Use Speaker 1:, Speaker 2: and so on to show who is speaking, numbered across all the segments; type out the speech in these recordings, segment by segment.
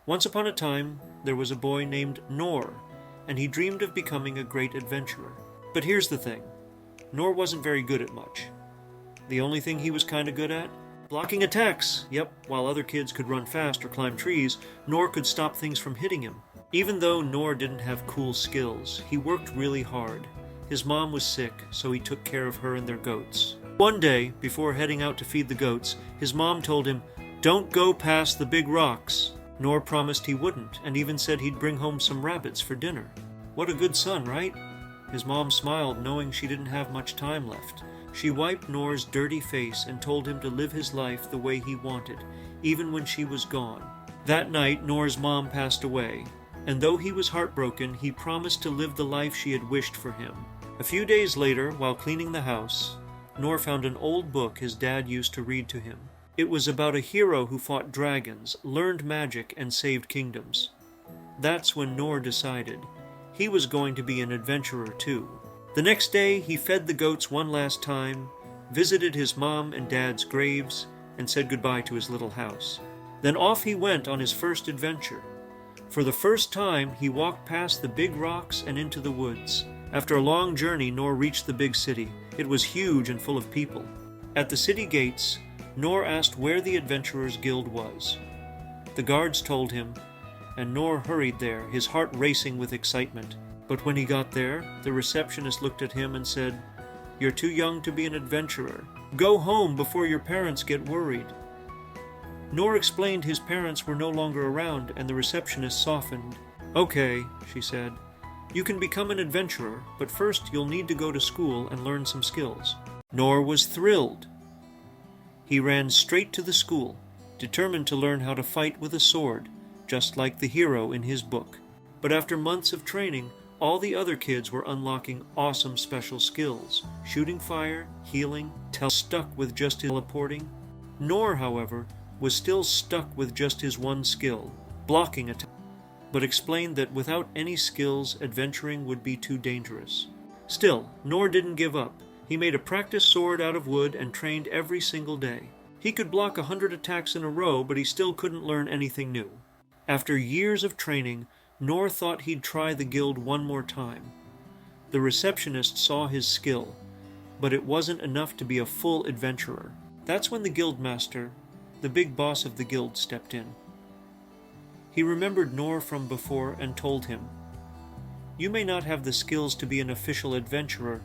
Speaker 1: Once upon a time, there was a boy named Nor, and he dreamed of becoming a great adventurer. But here's the thing. Nor wasn't very good at much. The only thing he was kinda good at? Blocking attacks. Yep, while other kids could run fast or climb trees, Nor could stop things from hitting him. Even though Nor didn't have cool skills, he worked really hard. His mom was sick, so he took care of her and their goats. One day, before heading out to feed the goats, his mom told him, "Don't go past the big rocks." Nor promised he wouldn't, and even said he'd bring home some rabbits for dinner. What a good son, right? His mom smiled, knowing she didn't have much time left. She wiped Nor's dirty face and told him to live his life the way he wanted, even when she was gone. That night, Nor's mom passed away, and though he was heartbroken, he promised to live the life she had wished for him. A few days later, while cleaning the house, Nor found an old book his dad used to read to him. It was about a hero who fought dragons, learned magic, and saved kingdoms. That's when Nor decided he was going to be an adventurer too. The next day, he fed the goats one last time, visited his mom and dad's graves, and said goodbye to his little house. Then off he went on his first adventure. For the first time, he walked past the big rocks and into the woods. After a long journey, Nor reached the big city. It was huge and full of people. At the city gates, Nor asked where the Adventurers Guild was. The guards told him, and Nor hurried there, his heart racing with excitement. But when he got there, the receptionist looked at him and said, "You're too young to be an adventurer. Go home before your parents get worried." Nor explained his parents were no longer around, and the receptionist softened. "Okay," she said. "You can become an adventurer, but first you'll need to go to school and learn some skills." Nor was thrilled. He ran straight to the school, determined to learn how to fight with a sword, just like the hero in his book. But after months of training, all the other kids were unlocking awesome special skills, shooting fire, healing, stuck with just his teleporting. Nor, however, was still stuck with just his one skill, blocking attack, but explained that without any skills, adventuring would be too dangerous. Still, Nor didn't give up. He made a practice sword out of wood and trained every single day. He could block 100 attacks in a row, but he still couldn't learn anything new. After years of training, Nor thought he'd try the guild one more time. The receptionist saw his skill, but it wasn't enough to be a full adventurer. That's when the guild master, the big boss of the guild, stepped in. He remembered Nor from before and told him, "You may not have the skills to be an official adventurer,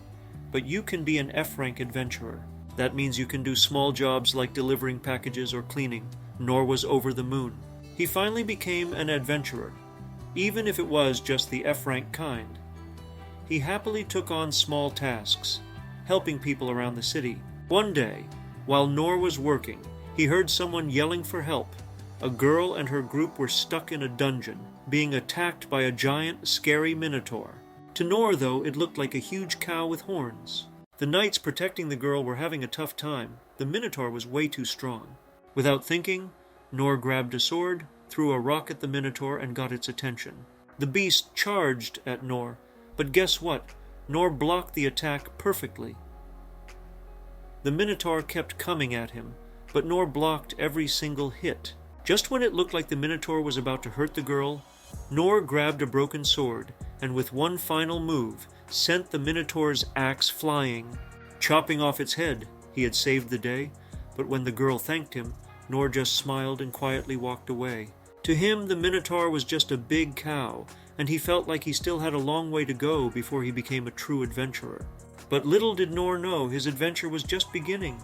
Speaker 1: but you can be an F-rank adventurer. That means you can do small jobs like delivering packages or cleaning." Nor was over the moon. He finally became an adventurer, even if it was just the F-rank kind. He happily took on small tasks, helping people around the city. One day, while Nor was working, he heard someone yelling for help. A girl and her group were stuck in a dungeon, being attacked by a giant, scary minotaur. To Nor, though, it looked like a huge cow with horns. The knights protecting the girl were having a tough time. The minotaur was way too strong. Without thinking, Nor grabbed a sword, threw a rock at the minotaur, and got its attention. The beast charged at Nor, but guess what? Nor blocked the attack perfectly. The minotaur kept coming at him, but Nor blocked every single hit. Just when it looked like the minotaur was about to hurt the girl, Nor grabbed a broken sword, and with one final move, sent the minotaur's axe flying, chopping off its head. He had saved the day, but when the girl thanked him, Nor just smiled and quietly walked away. To him, the minotaur was just a big cow, and he felt like he still had a long way to go before he became a true adventurer. But little did Nor know his adventure was just beginning.